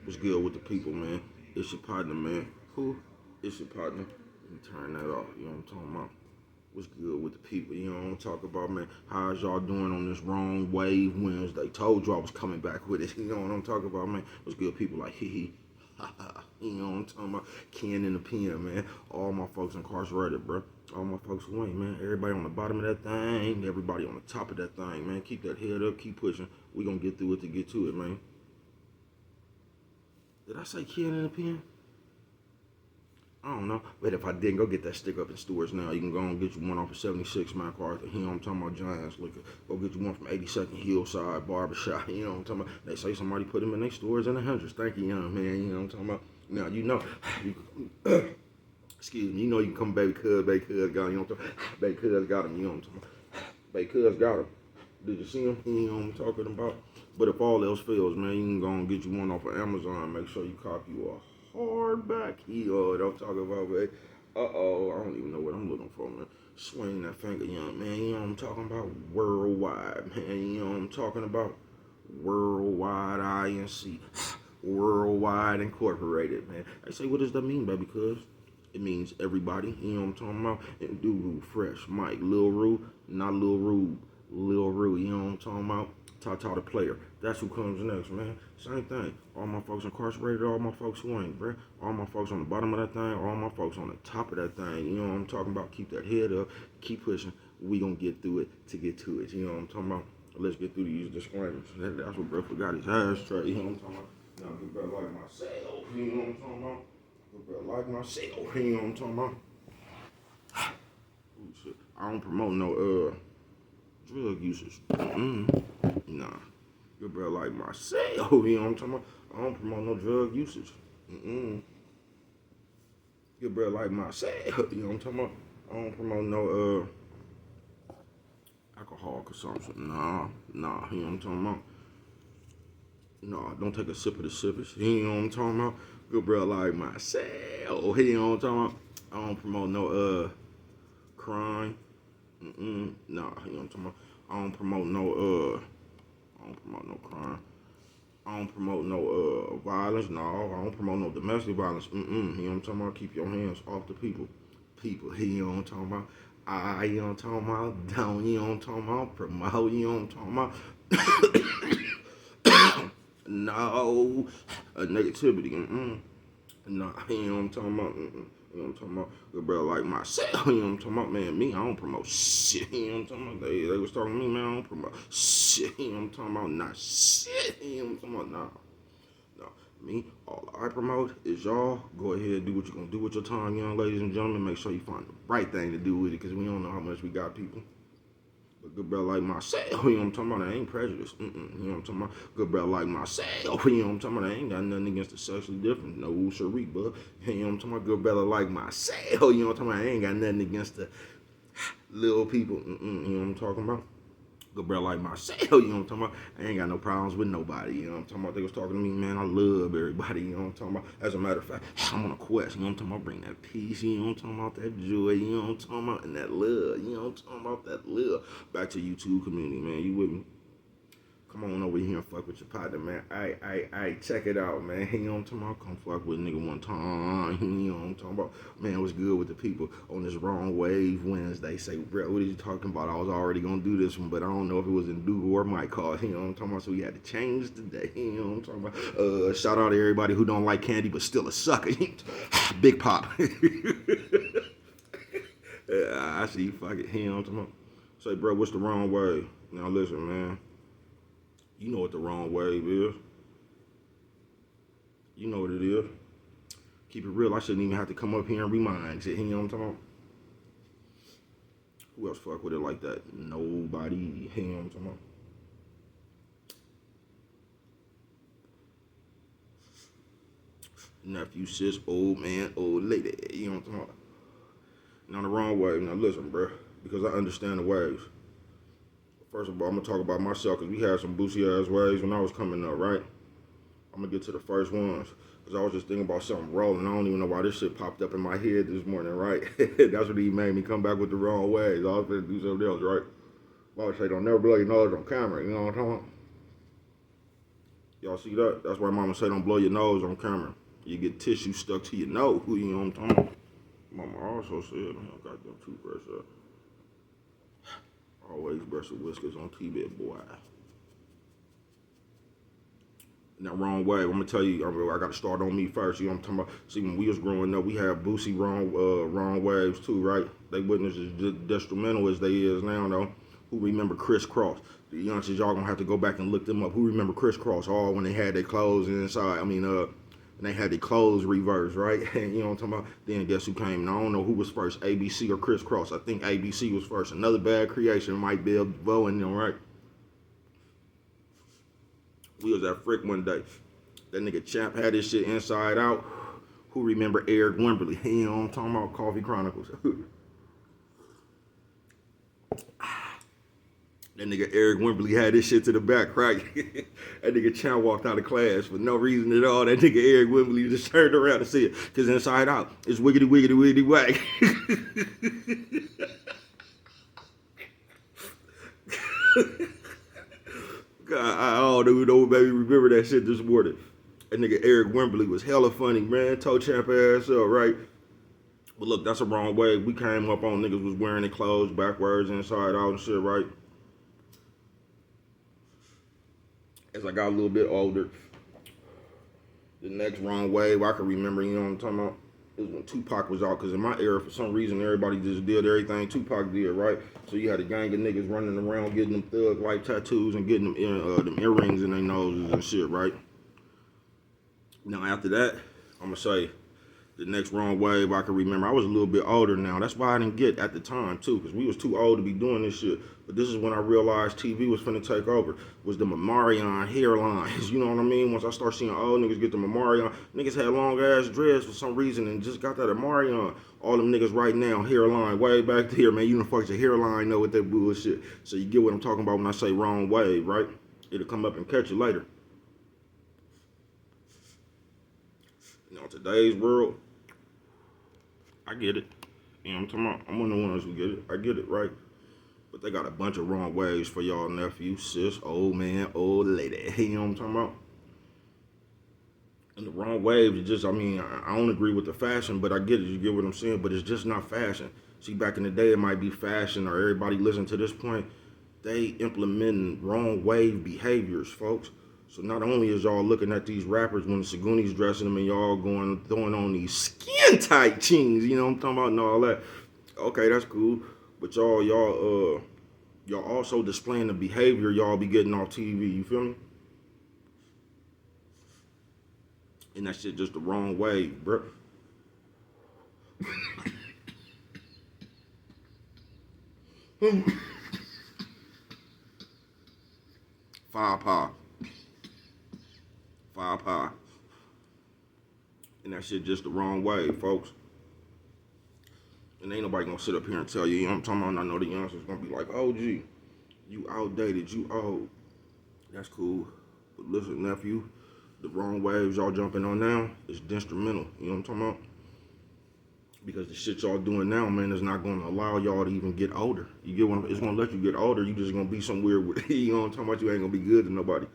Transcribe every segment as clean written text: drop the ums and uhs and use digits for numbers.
What's good with the people, man? It's your partner, man. Who? It's your partner. Let me turn that off. You know what I'm talking about? What's good with the people? You know what I'm talking about, man? How's y'all doing on this wrong wave Wednesday? Told you I was coming back with it. You know what I'm talking about, man? What's good, people? Like, hee hee. Ha ha. You know what I'm talking about? Ken in the pen, man. All my folks incarcerated, bro. All my folks who ain't, man. Everybody on the bottom of that thing. Everybody on the top of that thing, man. Keep that head up. Keep pushing. We gonna get through it to get to it, man. Did I say Ken in the pen? I don't know. But if I didn't, go get that stick up in stores now. You can go and get you one off of 76 MacArthur. You know what I'm talking about? Giants Liquor. Go get you one from 82nd Hillside Barbershop. You know what I'm talking about? They say somebody put them in their stores in the hundreds. Thank you, young man. You know what I'm talking about? Now, you know. Excuse me. You know you can come baby cuz got him. You know what I'm talking about? Baby cuz got him. You know what I'm talking about? Baby cuz got him. Did you see him? You know what I'm talking about? But if all else fails, man, you can go and get you one off of Amazon. Make sure you copy you a hardback. You know what I'm talking about, babe? Uh-oh, I don't even know what I'm looking for, man. Swing that finger, young man. You know what I'm talking about? Worldwide, man. You know what I'm talking about? Worldwide INC. Worldwide Incorporated, man. I say, what does that mean, baby? Because it means everybody. You know what I'm talking about? And Doo Fresh, Mike, Lil Rue, not Lil Rube. Lil Rue, you know what I'm talking about? Tata the player. That's who comes next, man. Same thing. All my folks incarcerated, all my folks who ain't, bruh. All my folks on the bottom of that thing, all my folks on the top of that thing. You know what I'm talking about? Keep that head up. Keep pushing. We gonna get through it to get to it. You know what I'm talking about? Let's get through these disclaimers. That's what bro forgot his ashtray. You know what I'm talking about? Now, good brother like myself. You know what I'm talking about? Good brother like myself. You know what I'm talking about? Ooh, shit. I don't promote no, drug usage. Nah. Good bro like myself, you know what I'm talking about? I don't promote no drug usage. Good bro like myself, you know what I'm talking about? I don't promote no alcohol consumption. Nah, you know what I'm talking about? Nah, don't take a sip of the sippers. You know what I'm talking about? Good bro like myself, you know what I'm talking about? I don't promote no crime. Nah, you know what I'm talking about? I don't promote no crime. I don't promote no violence. No, I don't promote no domestic violence. You know what I'm talking about? Keep your hands off the people. People, you know what I'm talking about? You know what I'm talking about? Don't, you know what I'm talking about? Promote, you know what I'm talking about? No. Negativity. Nah, you know what I'm talking about? You know what I'm talking about? Good brother like myself, you know what I'm talking about? Man, me, I don't promote shit, you know what I'm talking about? They was talking to me, man, I don't promote shit, you know what I'm talking about? Not shit, you know what I'm talking about? Nah. No, me, all I promote is y'all go ahead and do what you're gonna do with your time, young ladies and gentlemen. Make sure you find the right thing to do with it, because we don't know how much we got, people. But good brother like myself, you know what I'm talking about? I ain't prejudiced. You know what I'm talking about? Good brother like myself, you know what I'm talking about? I ain't got nothing against the sexually different. No, siree, but you know what I'm talking about? Good brother like myself, you know what I'm talking about? I ain't got nothing against the little people. You know what I'm talking about? Good brother like myself, you know what I'm talking about? I ain't got no problems with nobody, you know what I'm talking about? They was talking to me, man, I love everybody, you know what I'm talking about? As a matter of fact, I'm on a quest, you know what I'm talking about? Bring that peace, you know what I'm talking about? That joy, you know what I'm talking about? And that love, you know what I'm talking about? That love. Back to YouTube community, man, you with me? Come on over here and fuck with your partner, man. I check it out, man. You know what I'm talking about? Come fuck with a nigga one time. You know what I'm talking about? Man, what's good with the people on this wrong wave Wednesday? Say, bro, what are you talking about? I was already gonna do this one, but I don't know if it was in Dougal or my call. You know what I'm talking about? So we had to change the day. You know what I'm talking about? Shout out to everybody who don't like candy but still a sucker. Big pop. I see you fuck it. You know what I'm talking about? Say, bro, what's the wrong way? Now listen, man. You know what the wrong wave is. You know what it is. Keep it real. I shouldn't even have to come up here and remind you. You know what I'm talking about? Who else fuck with it like that? Nobody. You know what I'm talking about? Nephew, sis, old man, old lady. You know what I'm talking about? Now the wrong wave. Now listen, bro. Because I understand the waves. First of all, I'm going to talk about myself because we had some boozy ass waves when I was coming up, right? I'm going to get to the first ones because I was just thinking about something rolling. I don't even know why this shit popped up in my head this morning, right? That's what he made me come back with the wrong waves. I was going to do something else, right? I would say, don't never blow your nose on camera, you know what I'm talking about? Y'all see that? That's why mama say don't blow your nose on camera. You get tissue stuck to your nose. You know what I'm talking about? Mama also said, man, I got them toothbrush up. Always brush your whiskers on TV, boy. Now, wrong way. I'm gonna tell you. I got to start on me first. You know what I'm talking about? See, when we was growing up, we had Boosie wrong waves too, right? They wasn't as detrimental as they is now, though. Who remember Criss Cross? The youngsters, y'all gonna have to go back and look them up. Who remember Criss Cross? All when they had their clothes inside. And they had their clothes reversed, right? You know what I'm talking about? Then guess who came? And I don't know who was first, ABC or Criss Cross. I think ABC was first. Another bad creation, Mike Bill and them, right? We was at Frick one day. That nigga Champ had this shit inside out. Who remember Eric Wimberly? You know what I'm talking about? Coffee Chronicles. That nigga Eric Wimberly had this shit to the back, right? That nigga Champ walked out of class for no reason at all. That nigga Eric Wimberly just turned around and said, because inside out, it's wiggity, wiggity, wiggity, whack. God, I don't even know, baby, remember that shit this morning. That nigga Eric Wimberly was hella funny, man. Toe Champ ass up, right? But look, that's the wrong way. We came up on niggas was wearing their clothes backwards, inside out and shit, right? As I got a little bit older, the next wrong wave I can remember, you know what I'm talking about? It was when Tupac was out, because in my era, for some reason, everybody just did everything Tupac did, right? So you had a gang of niggas running around getting them thug-like tattoos and getting them earrings in their noses and shit, right? Now, after that, I'm going to say the next wrong wave I can remember. I was a little bit older now. That's why I didn't get at the time, too, because we was too old to be doing this shit. But this is when I realized TV was finna take over, was the Mamarion hairlines. You know what I mean? Once I start seeing old niggas get the Mamarion, niggas had long-ass dreads for some reason and just got that Mamarion. All them niggas right now, hairline, way back there, man. You know fucks your hairline know what that bullshit. So you get what I'm talking about when I say wrong wave, right? It'll come up and catch you later. You know, today's world, I get it. You know what I'm talking about? I'm one of the ones who get it. I get it, right? But they got a bunch of wrong ways for y'all nephew, sis, old man, old lady. You know what I'm talking about? And the wrong waves, just, I don't agree with the fashion, but I get it. You get what I'm saying? But it's just not fashion. See, back in the day, it might be fashion, or everybody listening to this point, they implementing wrong wave behaviors, folks. So not only is y'all looking at these rappers when the Sagoonies dressing them and y'all throwing on these skin tight jeans, you know what I'm talking about, and all that. Okay, that's cool. But y'all also displaying the behavior y'all be getting off TV, you feel me? And that shit just the wrong way, bro. Five pie. And that shit just the wrong way, folks. And ain't nobody gonna sit up here and tell you, you know what I'm talking about? I know the youngsters gonna be like, oh, gee, you outdated, you old. That's cool. But listen, nephew, the wrong waves y'all jumping on now is instrumental. You know what I'm talking about? Because the shit y'all doing now, man, is not gonna allow y'all to even get older. You get what it's gonna let you get older. You just gonna be somewhere with, you know what I'm talking about? You ain't gonna be good to nobody.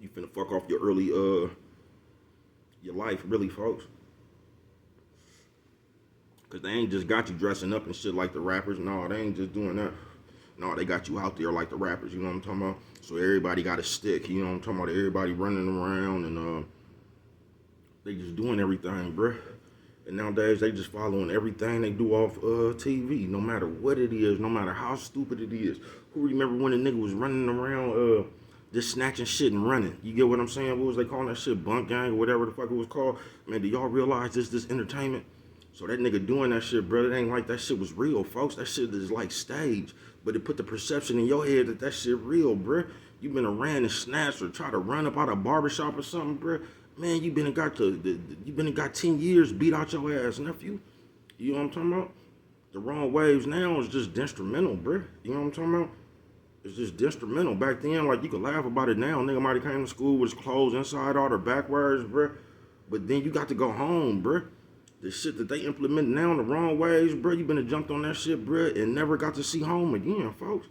You finna fuck off your early, your life, really, folks. Because they ain't just got you dressing up and shit like the rappers. No, they ain't just doing that. No, they got you out there like the rappers, you know what I'm talking about? So everybody got a stick, you know what I'm talking about? Everybody running around and they just doing everything, bruh. And nowadays, they just following everything they do off TV, no matter what it is, no matter how stupid it is. Who remember when a nigga was running around just snatching shit and running? You get what I'm saying? What was they calling that shit? Bunk gang or whatever the fuck it was called? Man, do y'all realize this entertainment? So that nigga doing that shit, bro, it ain't like that shit was real, folks. That shit is like stage. But it put the perception in your head that shit real, bro. You been around and snatched or try to run up out of a barbershop or something, bro. Man, you been and got 10 years beat out your ass, nephew. You know what I'm talking about? The wrong waves now is just instrumental, bro. You know what I'm talking about? It's just instrumental. Back then, like, you could laugh about it now. Nigga might have came to school with his clothes inside out or backwards, bro. But then you got to go home, bro. The shit that they implement now in the wrong ways, bro. You been and jumped on that shit, bro, and never got to see home again, folks.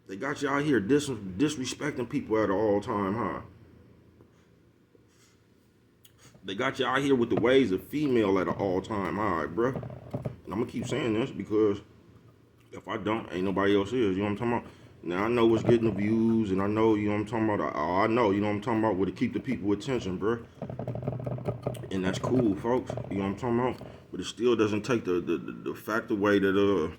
They got you out here disrespecting people at an all-time high. They got you out here with the ways of female at an all-time high, bruh. And I'm gonna keep saying this because if I don't, ain't nobody else is. You know what I'm talking about? Now I know what's getting the views, and I know, you know what I'm talking about. I know, you know what I'm talking about, what to keep the people attention, bruh. And that's cool, folks. You know what I'm talking about? But it still doesn't take the fact away that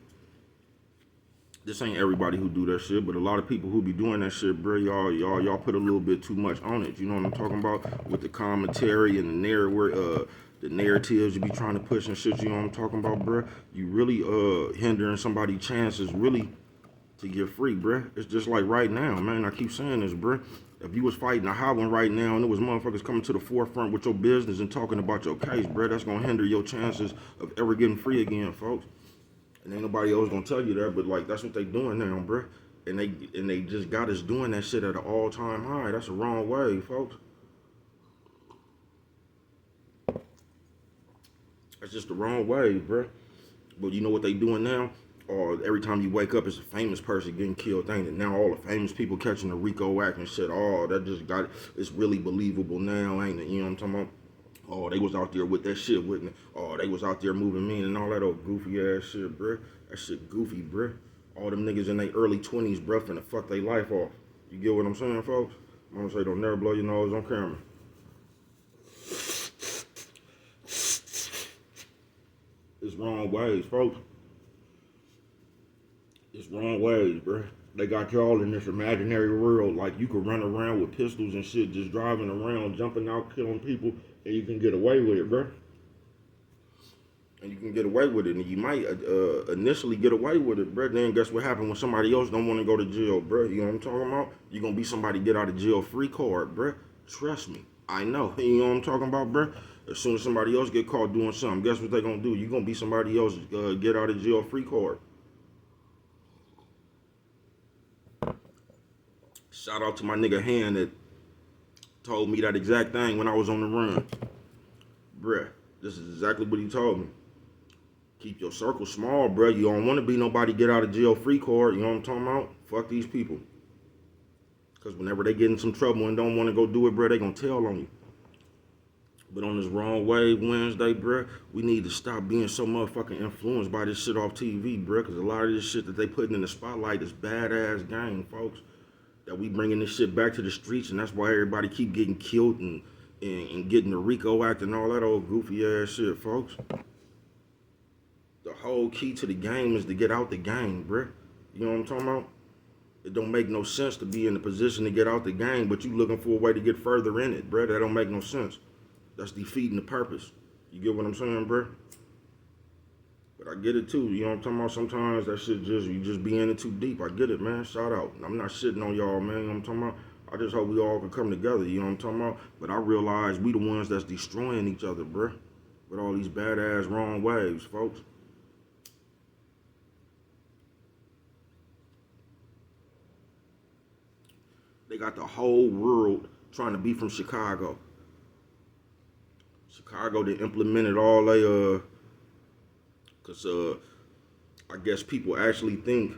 this ain't everybody who do that shit, but a lot of people who be doing that shit, bro, y'all put a little bit too much on it. You know what I'm talking about? With the commentary and the narratives you be trying to push and shit. You know what I'm talking about, bro? You really hindering somebody's chances really to get free, bro. It's just like right now, man. I keep saying this, bro. If you was fighting a hot one right now and there was motherfuckers coming to the forefront with your business and talking about your case, bro, that's gonna hinder your chances of ever getting free again, folks. And ain't nobody else gonna tell you that, but like that's what they doing now, bruh. And they just got us doing that shit at an all-time high. That's the wrong way, folks. That's just the wrong way, bruh. But you know what they doing now? Or every time you wake up, it's a famous person getting killed, ain't it? Now all the famous people catching the RICO Act and shit. Oh, that just got it. It's really believable now, ain't it? You know what I'm talking about? Oh, they was out there with that shit with me. Oh, they was out there moving mean and all that old goofy ass shit, bruh. That shit goofy, bruh. All them niggas in their early 20s, bruh, finna fuck their life off. You get what I'm saying, folks? I'm gonna say don't never blow your nose on camera. It's wrong ways, folks. It's wrong ways, bruh. They got y'all in this imaginary world like you could run around with pistols and shit, just driving around, jumping out, killing people, and you can get away with it, bruh. And you can get away with it, and you might initially get away with it, bruh. Then guess what happened when somebody else don't want to go to jail, bruh? You know what I'm talking about? You're going to be somebody get out of jail free card, bruh. Trust me. I know. You know what I'm talking about, bruh? As soon as somebody else get caught doing something, guess what they going to do? You're going to be somebody else get out of jail free card. Shout out to my nigga Han that told me that exact thing when I was on the run. Bruh, this is exactly what he told me. Keep your circle small, bruh. You don't want to be nobody get out of jail free card. You know what I'm talking about? Fuck these people. Because whenever they get in some trouble and don't want to go do it, bruh, they going to tell on you. But on this Wrong Wave Wednesday, bruh, we need to stop being so motherfucking influenced by this shit off TV, bruh. Because a lot of this shit that they putting in the spotlight is badass game, folks. That we bringing this shit back to the streets, and that's why everybody keep getting killed and getting the RICO Act and all that old goofy ass shit, folks. The whole key to the game is to get out the game, bruh. You know what I'm talking about? It don't make no sense to be in the position to get out the game, but you looking for a way to get further in it, bruh. That don't make no sense. That's defeating the purpose. You get what I'm saying, bruh? But I get it too. You know what I'm talking about? Sometimes that shit you just be in it too deep. I get it, man. Shout out. I'm not shitting on y'all, man. You know what I'm talking about? I just hope we all can come together. You know what I'm talking about? But I realize we the ones that's destroying each other, bruh. With all these badass wrong waves, folks. They got the whole world trying to be from Chicago. Chicago, they implemented all they, cause I guess people actually think,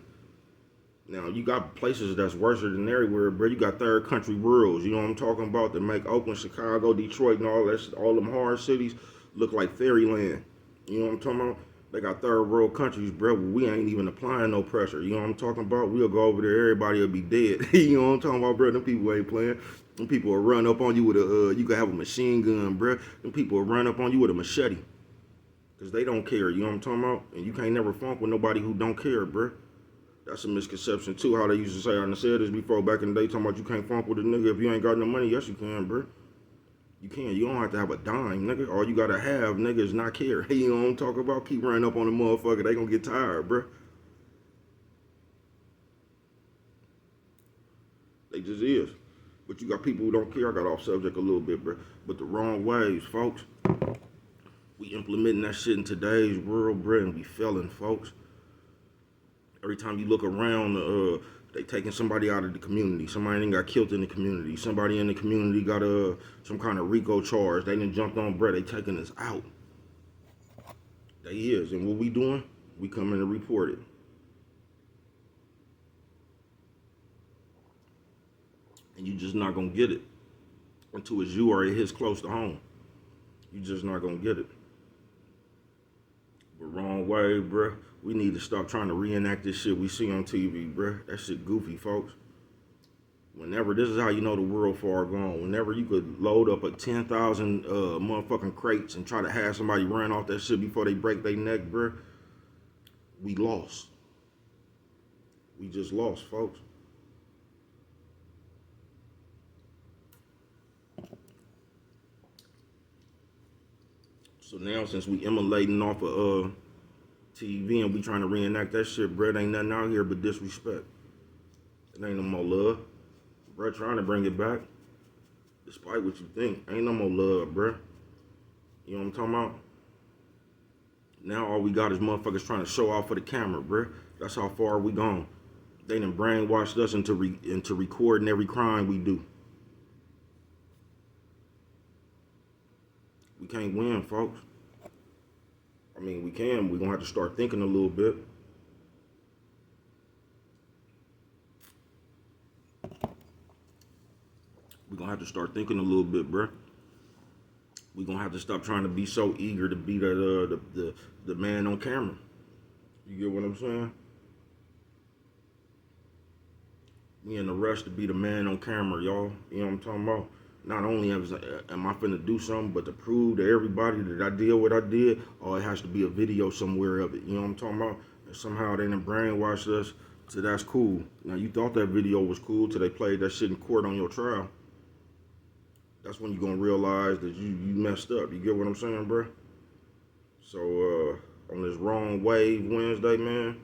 now you got places that's worse than everywhere, bro. You got third country worlds, you know what I'm talking about, that make Oakland, Chicago, Detroit, and all that, all them hard cities look like fairyland. You know what I'm talking about? They got third world countries, bro. We ain't even applying no pressure. You know what I'm talking about? We'll go over there, everybody will be dead. You know what I'm talking about, bro? Them people ain't playing. Them people will run up on you with a, you can have a machine gun, bro. Them people will run up on you with a machete. Because they don't care, you know what I'm talking about? And you can't never funk with nobody who don't care, bro. That's a misconception, too, how they used to say, I done said this before back in the day, talking about you can't funk with a nigga if you ain't got no money. Yes, you can, bro. You can. You don't have to have a dime, nigga. All you gotta have, nigga, is not care. You know what I'm talking about? Keep running up on the motherfucker. They gonna get tired, bro. They just is. But you got people who don't care. I got off subject a little bit, bro. But the wrong ways, folks. We implementing that shit in today's world, bro, and we failing, folks. Every time you look around, they taking somebody out of the community. Somebody done got killed in the community. Somebody in the community got some kind of RICO charge. They done jumped on, bro. They taking us out. They is. And what we doing? We coming to report it. And you just not gonna get it until it's you or it hits close to home. You just not gonna get it. But wrong way, bruh. We need to stop trying to reenact this shit we see on TV, bruh. That shit goofy, folks. Whenever, this is how you know the world far gone. Whenever you could load up a 10,000 motherfucking crates and try to have somebody run off that shit before they break their neck, bruh, we lost. We just lost, folks. So now, since we emulating off of TV and we trying to reenact that shit, bruh, ain't nothing out here but disrespect. It ain't no more love. Bruh, trying to bring it back. Despite what you think, ain't no more love, bruh. You know what I'm talking about? Now all we got is motherfuckers trying to show off for the camera, bruh. That's how far we gone. They done brainwashed us into recording every crime we do. We can't win, folks. I mean, we can. We're going to have to start thinking a little bit. We're going to have to start thinking a little bit, bruh. We're going to have to stop trying to be so eager to be the man on camera. You get what I'm saying? We in a rush to be the man on camera, y'all. You know what I'm talking about? Not only am I finna do something, but to prove to everybody that I did what I did, oh, it has to be a video somewhere of it. You know what I'm talking about? And somehow they done brainwashed us to that's cool. Now, you thought that video was cool till they played that shit in court on your trial. That's when you're gonna realize that you messed up. You get what I'm saying, bro? So, on this Wrong Wave Wednesday, man,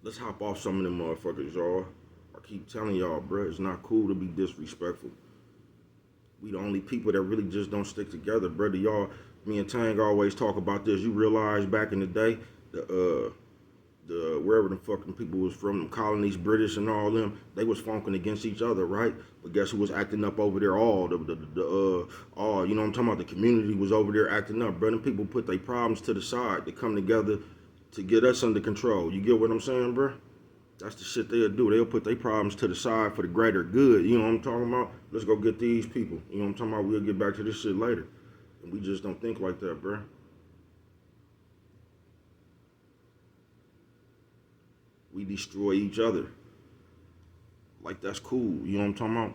let's hop off some of them motherfuckers, y'all. I keep telling y'all, bro, it's not cool to be disrespectful. We the only people that really just don't stick together, brother. Y'all, me and Tang always talk about this. You realize back in the day, the wherever the fucking people was from, the colonies, British and all them, they was funking against each other, right? But guess who was acting up over there? All you know what I'm talking about? The community was over there acting up, brother. People put their problems to the side to come together to get us under control. You get what I'm saying, bro? That's the shit they'll do. They'll put their problems to the side for the greater good. You know what I'm talking about? Let's go get these people. You know what I'm talking about? We'll get back to this shit later. And we just don't think like that, bro. We destroy each other. Like, that's cool. You know what I'm talking about?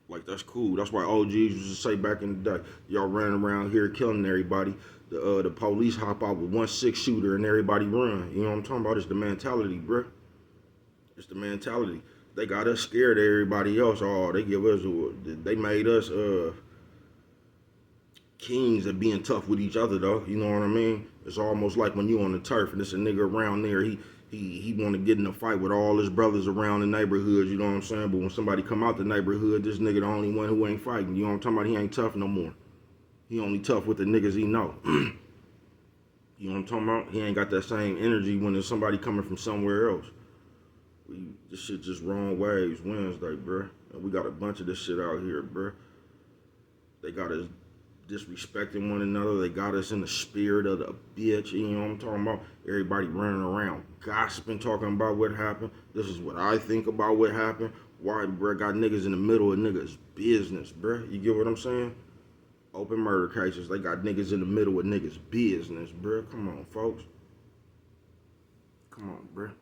Like, that's cool. That's why OGs used to say back in the day, y'all running around here killing everybody. The police hop out with 1 6-shooter and everybody run. You know what I'm talking about? It's the mentality, bruh. It's the mentality. They got us scared of everybody else. Oh, they made us kings at being tough with each other, though. You know what I mean? It's almost like when you on the turf and there's a nigga around there, he want to get in a fight with all his brothers around the neighborhood, you know what I'm saying? But when somebody come out the neighborhood, this nigga the only one who ain't fighting. You know what I'm talking about? He ain't tough no more. He only tough with the niggas he know. You know what I'm talking about? He ain't got that same energy when there's somebody coming from somewhere else. This shit just Wrong Waves Wednesday, bruh. And we got a bunch of this shit out here, bruh. They got us disrespecting one another. They got us in the spirit of the bitch. You know what I'm talking about? Everybody running around gossiping, talking about what happened. This is what I think about what happened. Why, bruh, got niggas in the middle of niggas' business, bruh. You get what I'm saying? Open murder cases. They got niggas in the middle of niggas' business, bruh. Come on, folks. Come on, bruh.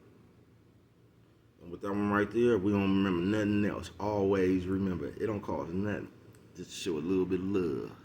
And with that one right there, we don't remember nothing else. Always remember, it don't cost nothing. Just show a little bit of love.